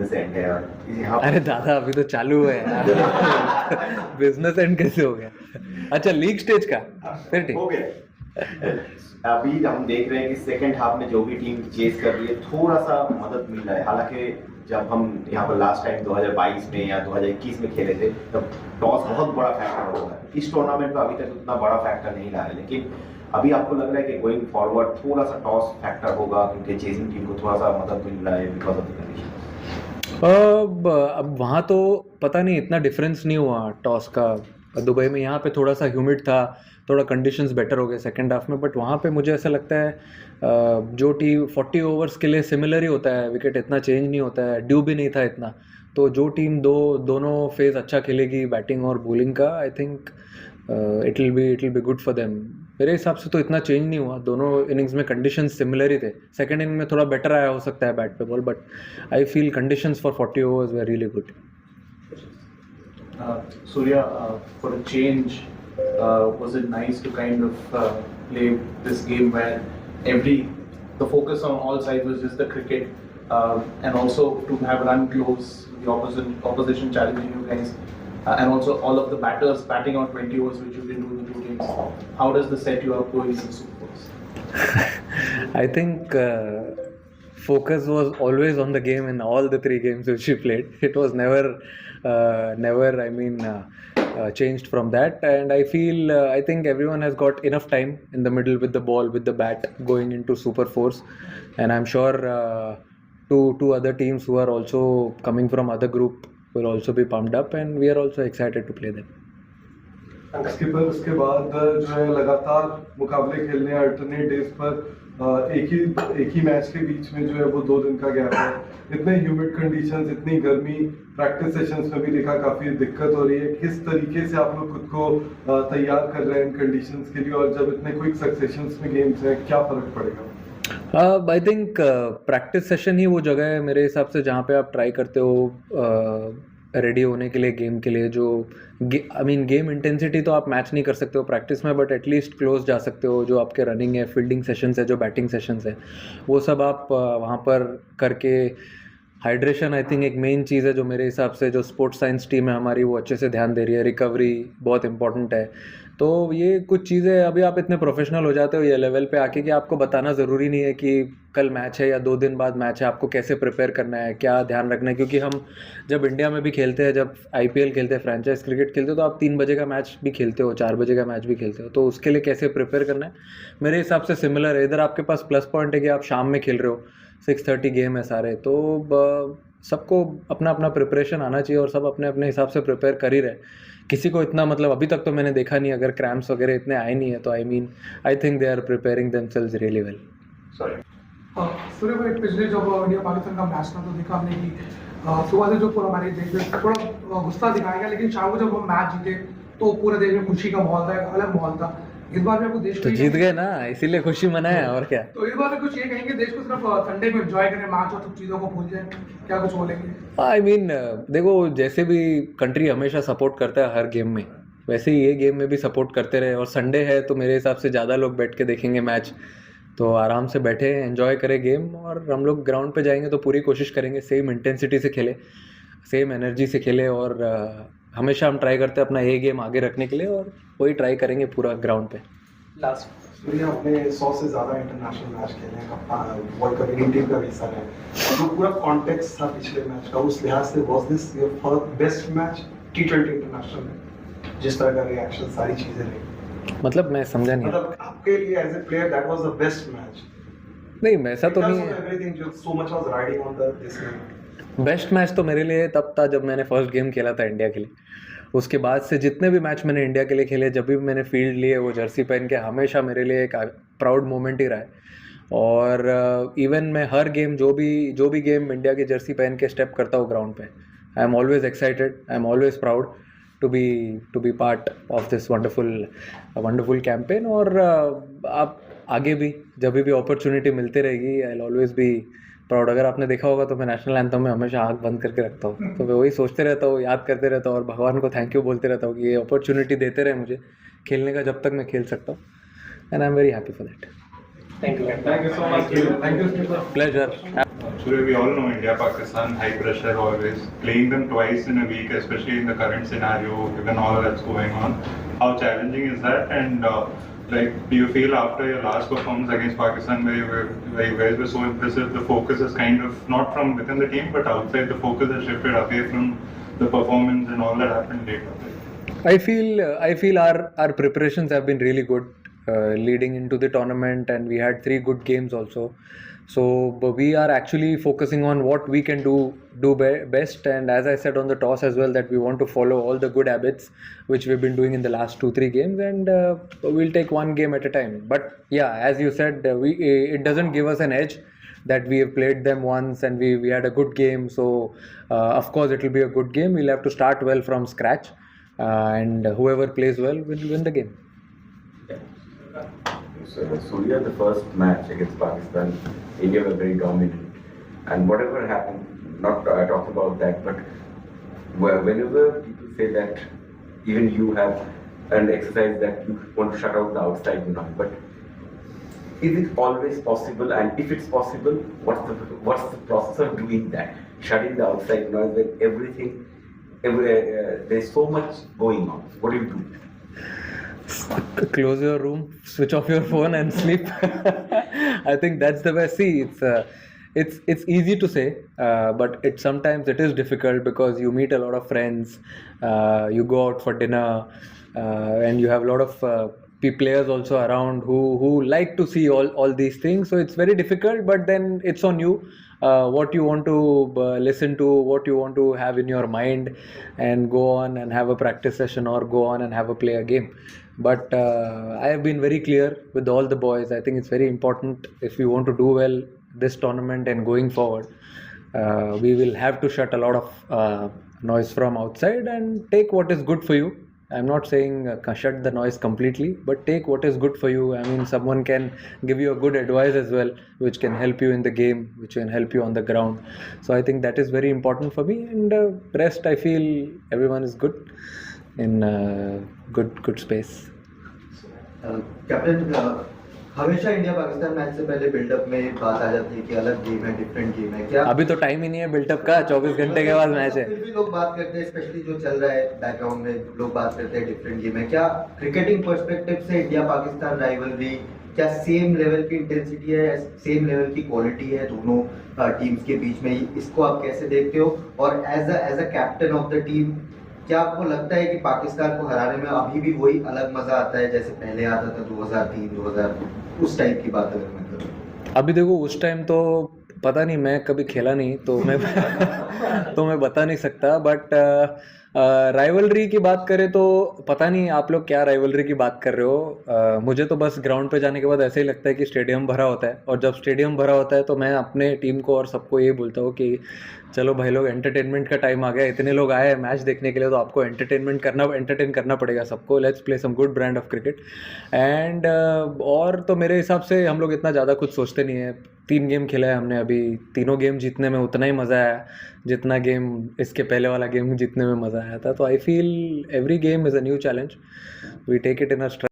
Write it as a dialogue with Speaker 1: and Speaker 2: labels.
Speaker 1: And है और यहाँ
Speaker 2: अरे दादा अभी तो चालू है यार बिजनेस एंड कैसे हो गया? अच्छा लीग स्टेज का फिर ठीक।
Speaker 1: हो गया। अभी हम देख रहे हैं कि सेकंड हाफ में जो भी टीम चेस कर रही है थोड़ा सा मदद मिल रहा है। हालांकि जब हम यहाँ पर लास्ट टाइम 2022 में या 2021 में खेले थे तब टॉस बहुत बड़ा फैक्टर होता है। इस टूर्नामेंट में अभी तक उतना बड़ा फैक्टर नहीं रहा है, लेकिन अभी आपको लग रहा है कि गोइंग फॉरवर्ड थोड़ा सा टॉस फैक्टर होगा क्योंकि चेसिंग टीम को थोड़ा सा मदद मिल रहा है बिकॉज ऑफ द कंडीशन।
Speaker 2: अब वहाँ तो पता नहीं इतना डिफरेंस नहीं हुआ टॉस का दुबई में। यहाँ पे थोड़ा सा ह्यूमिड था, थोड़ा कंडीशंस बेटर हो गए सेकंड हाफ में, बट वहाँ पे मुझे ऐसा लगता है जो टीम 40 ओवर्स के लिए सिमिलर ही होता है, विकेट इतना चेंज नहीं होता है, ड्यू भी नहीं था इतना। तो जो टीम दोनों फेज़ अच्छा खेलेगी बैटिंग और बॉलिंग का, I think it will be good for them. मेरे हिसाब से तो इतना चेंज नहीं हुआ, दोनों इनिंग्स में कंडीशंस सिमिलर ही थे। सेकंड इनिंग में थोड़ा बेटर आया हो सकता है बैट पे ball, but I feel conditions for 40 overs were really good.
Speaker 3: Surya, for a change, was it nice to kind of play this game where the focus on all sides was just the cricket, and also to have run close, the opposition challenging you guys, and also all of the batters batting on 20 overs, which you didn't do in the two games. How does this set you up going into the Super Bowls?
Speaker 2: I think focus was always on the game in all the 3 games which we played. It was never changed from that, and I think everyone has got enough time in the middle with the ball, with the bat, going into Super Force, and I'm sure two other teams who are also coming from other group will also be pumped up, and we are also excited to play them.
Speaker 4: उसके बाद जो है लगातार मुकाबले खेलने alternate days पर एक ही match के बीच में जो है वो 2 दिन का गैप है। इतने ह्यूमिड कंडीशंस, इतनी गर्मी, प्रैक्टिस सेशंस में भी देखा काफ़ी दिक्कत हो रही है। किस तरीके से आप लोग खुद को तैयार कर रहे हैं इन कंडीशंस के लिए, और जब इतने क्विक सक्सेशंस में गेम्स हैं क्या फ़र्क पड़ेगा?
Speaker 2: आई थिंक प्रैक्टिस सेशन ही वो जगह है मेरे हिसाब से जहाँ पे आप ट्राई करते हो रेडी होने के लिए गेम के लिए। जो गेम इंटेंसिटी तो आप मैच नहीं कर सकते हो प्रैक्टिस में, बट एटलीस्ट क्लोज जा सकते हो। जो आपके रनिंग है, फील्डिंग सेशंस है, जो बैटिंग सेशंस है, वो सब आप वहाँ पर करके। हाइड्रेशन आई थिंक एक मेन चीज़ है जो मेरे हिसाब से जो स्पोर्ट्स साइंस टीम है हमारी वो अच्छे से ध्यान दे रही है। रिकवरी बहुत इंपॉर्टेंट है। तो ये कुछ चीज़ें अभी आप इतने प्रोफेशनल हो जाते हो ये लेवल पे आके कि आपको बताना ज़रूरी नहीं है कि कल मैच है या 2 दिन बाद मैच है, आपको कैसे प्रिपेयर करना है, क्या ध्यान रखना है। क्योंकि हम जब इंडिया में भी खेलते हैं, जब IPL खेलते हैं, फ्रेंचाइज क्रिकेट खेलते हो, तो आप 3 बजे का मैच भी खेलते हो, 4 बजे का मैच भी खेलते हो। तो उसके लिए कैसे प्रिपेयर करना है मेरे हिसाब से सिमिलर है। इधर आपके पास प्लस पॉइंट है कि आप शाम में खेल रहे हो, 6:30 गेम है सारे, तो सबको अपना अपना प्रिपरेशन आना चाहिए और सब अपने अपने हिसाब से प्रिपेयर कर ही रहे। किसी को इतना मतलब अभी तक तो मैंने देखा नहीं, अगर क्रैम्प्स वगैरह इतने आए नहीं है तो I think they are preparing themselves really well.
Speaker 5: Surya भाई, पिछले जब इंडिया पाकिस्तान का मैच था तो देखा हमने कि सुबह से जो पूरा हमारे देश में थोड़ा गुस्सा दिखाया गया, लेकिन शाम को जब हम मैच जीते तो पूरे देश में खुशी का माहौल था, एक अलग माहौल था। इस बार भी आपको देश
Speaker 2: तो जीत गए ना, इसीलिए खुशी मनाए और क्या।
Speaker 5: तो इस बार में कुछ ये कहेंगे देश को सिर्फ संडे में एंजॉय करें मैच और सब चीज़ों को भूल जाए, क्या कुछ बोलेंगे?
Speaker 2: देखो जैसे भी कंट्री हमेशा सपोर्ट करता है हर गेम में, वैसे ही ये गेम में भी सपोर्ट करते रहे। और संडे है तो मेरे हिसाब से ज़्यादा लोग बैठ के देखेंगे मैच, तो आराम से बैठे एंजॉय करें गेम। और हम लोग ग्राउंड पे जाएंगे तो पूरी कोशिश करेंगे सेम इंटेंसिटी से खेले, सेम एनर्जी से खेले, और हमेशा हम ट्राई करते हैं अपना ये गेम आगे रखने के लिए, और वही ट्राई करेंगे पूरा ग्राउंड पे।
Speaker 4: लास्ट सूर्य, आपने 100 से ज़्यादा इंटरनेशनल मैच खेले हैं, वर्ल्ड कप इंडियन टीम का हिस्सा है, और जो पूरा कॉन्टेक्स्ट था पिछले मैच का, उस लिहाज से was this your best match T20 international में? जिस तरह का रिएक्शन, सारी चीज़ें रही,
Speaker 2: मतलब मैं समझा नहीं।
Speaker 4: मतलब आपके लिए as a player that was the best match?
Speaker 2: नहीं वैसा तो नहीं है।
Speaker 4: एवरीथिंग जो so much was riding on this match.
Speaker 2: Best match तो मेरे लिए तब था जब मैंने फर्स्ट गेम खेला था इंडिया के लिए। उसके बाद से जितने भी मैच मैंने इंडिया के लिए खेले, जब भी मैंने फील्ड लिए वो जर्सी पहन के, हमेशा मेरे लिए एक प्राउड मोमेंट ही रहा है। और इवन मैं हर गेम जो भी गेम इंडिया की जर्सी पहन के स्टेप करता हूँ ग्राउंड पे, I am always excited, I am always proud to be part of this wonderful campaign. और आप आगे भी जब भी अपॉर्चुनिटी मिलती रहेगी, I will always be proud. अगर आपने देखा होगा तो मैं नेशनल एंथम में हमेशा आँख बंद करके रखता हूँ, तो मैं वही सोचते रहता हूँ, याद करते रहता हूँ, और भगवान को थैंक यू बोलते रहता हूँ कि ये अपॉर्चुनिटी देते रहे मुझे खेलने का जब तक मैं खेल सकता हूँ, and I am very happy for that.
Speaker 3: Thank you.
Speaker 4: Thank you so much.
Speaker 2: Pleasure.
Speaker 6: Surya, we all know India, Pakistan, high pressure always. Playing them twice in a week, especially in the current scenario, given all that's going on, how challenging is that? And like, do you feel after your last performance against Pakistan, where you guys were so impressive, the focus is kind of not from within the team, but outside, the focus has shifted away from the performance and all that happened later?
Speaker 2: I feel our preparations have been really good leading into the tournament, and we had 3 good games also. So but we are actually focusing on what we can do best, and as I said on the toss as well, that we want to follow all the good habits which we've been doing in the last 2-3 games, and we'll take one game at a time. But yeah, as you said, it doesn't give us an edge that we have played them once and we had a good game. So of course it will be a good game. We'll have to start well from scratch, and whoever plays well will win the game.
Speaker 7: So Surya, the first match against Pakistan, India were very dominant, and whatever happened, not talk about that, but whenever people say that even you have an exercise that you want to shut out the outside noise, but is it always possible? And if it's possible, what's the process of doing that? Shutting the outside noise when there's so much going on. What do you do?
Speaker 2: Close your room, switch off your phone and sleep. I think that's the best. See, it's easy to say, but sometimes it is difficult because you meet a lot of friends, you go out for dinner, and you have a lot of players also around who like to see all these things. So it's very difficult, but then it's on you. What you want to listen to, what you want to have in your mind, and go on and have a practice session or go on and have a play a game. But I have been very clear with all the boys. I think it's very important if we want to do well this tournament and going forward. We will have to shut a lot of noise from outside and take what is good for you. I'm not saying shut the noise completely, but take what is good for you. I mean, someone can give you a good advice as well, which can help you in the game, which can help you on the ground. So I think that is very important for me, and rest, I feel everyone is good in good space.
Speaker 8: Captain, हमेशा India Pakistan match से पहले buildup में बात आ जाती है कि अलग game है, डिफरेंट गेम है. क्या
Speaker 2: अभी तो टाइम ही नहीं है बिल्डअप का, 24 घंटे के बाद मैच है.
Speaker 8: फिर भी लोग बात करते हैं, स्पेशली जो चल रहा है बैकग्राउंड में, लोग बात करते हैं डिफरेंट गेम है. क्या क्रिकेटिंग पर्सपेक्टिव से इंडिया पाकिस्तान राइवलरी क्या सेम लेवल की इंटेंसिटी है, सेम लेवल की क्वालिटी है दोनों टीम्स के बीच में? इसको आप कैसे देखते हो? और as a captain of the team, क्या आपको लगता है कि पाकिस्तान को हराने में अभी भी वही अलग मजा आता है जैसे पहले आता था 2003-2000 उस टाइप की बात अगर मैं करूं?
Speaker 2: अभी देखो, उस टाइम तो पता नहीं, मैं कभी खेला नहीं तो मैं तो मैं बता नहीं सकता. बट राइवलरी की बात करें तो पता नहीं आप लोग क्या राइवलरी की बात कर रहे हो. मुझे तो बस ग्राउंड पे जाने के बाद ऐसे ही लगता है कि स्टेडियम भरा होता है, और जब स्टेडियम भरा होता है तो मैं अपने टीम को और सबको ये बोलता हूँ कि चलो भाई लोग, एंटरटेनमेंट का टाइम आ गया. इतने लोग आए हैं मैच देखने के लिए, तो आपको एंटरटेन करना पड़ेगा सबको. Let's play some good brand of cricket. And और तो मेरे हिसाब से हम लोग इतना ज़्यादा कुछ सोचते नहीं है. 3 गेम खेला है हमने अभी, तीनों गेम जीतने में उतना ही मज़ा आया जितना गेम इसके पहले वाला गेम जीतने में मज़ा आया था. तो I feel every game is a new challenge. We take it in a